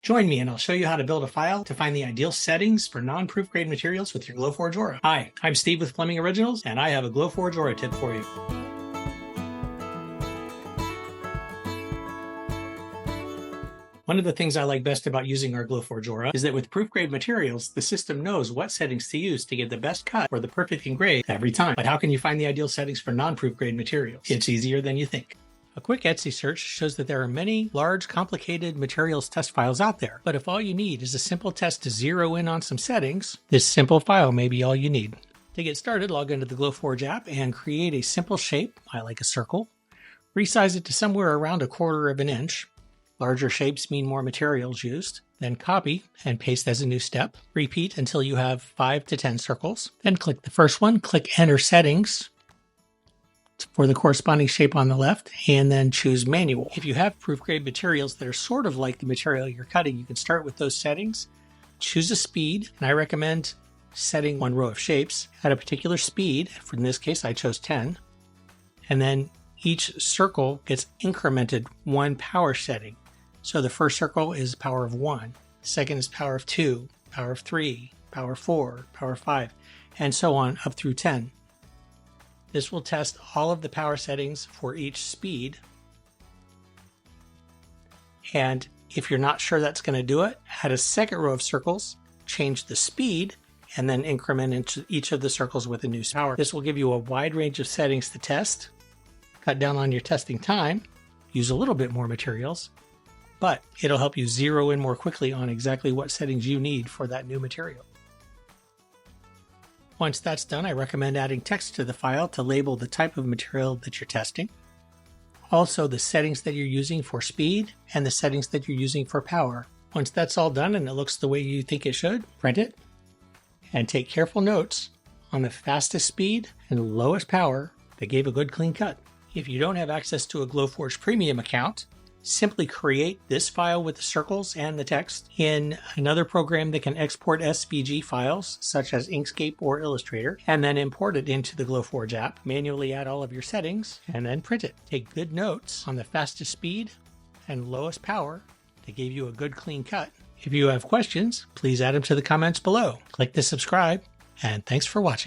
Join me and I'll show you how to build a file to find the ideal settings for non-proof grade materials with your Glowforge Aura. Hi, I'm Steve with Fleming Originals, and I have a Glowforge Aura tip for you. One of the things I like best about using our Glowforge Aura is that with proof grade materials, the system knows what settings to use to get the best cut or the perfect engrave every time. But how can you find the ideal settings for non-proof grade materials? It's easier than you think. A quick Etsy search shows that there are many large, complicated materials test files out there. But if all you need is a simple test to zero in on some settings, this simple file may be all you need. To get started, log into the Glowforge app and create a simple shape. I like a circle. Resize it to somewhere around 1/4 inch. Larger shapes mean more materials used. Then copy and paste as a new step. Repeat until you have 5 to 10 circles. Then click the first one, click Enter Settings for the corresponding shape on the left, and then choose Manual. If you have proof grade materials that are sort of like the material you're cutting, you can start with those settings. Choose a speed, and I recommend setting one row of shapes at a particular speed. For in this case, I chose 10. And then each circle gets incremented one power setting. So the first circle is power of 1, the second is power of 2, power of 3, power of 4, power of 5, and so on up through 10. This will test all of the power settings for each speed. And if you're not sure that's going to do it, add a second row of circles, change the speed, and then increment into each of the circles with a new power. This will give you a wide range of settings to test, cut down on your testing time, use a little bit more materials, but it'll help you zero in more quickly on exactly what settings you need for that new material. Once that's done, I recommend adding text to the file to label the type of material that you're testing. Also, the settings that you're using for speed and the settings that you're using for power. Once that's all done and it looks the way you think it should, print it and take careful notes on the fastest speed and lowest power that gave a good clean cut. If you don't have access to a Glowforge Premium account, simply create this file with the circles and the text in another program that can export SVG files, such as Inkscape or Illustrator, and then import it into the Glowforge app. Manually add all of your settings, and then print it. Take good notes on the fastest speed and lowest power that gave you a good clean cut. If you have questions, please add them to the comments below. Click the subscribe, and thanks for watching.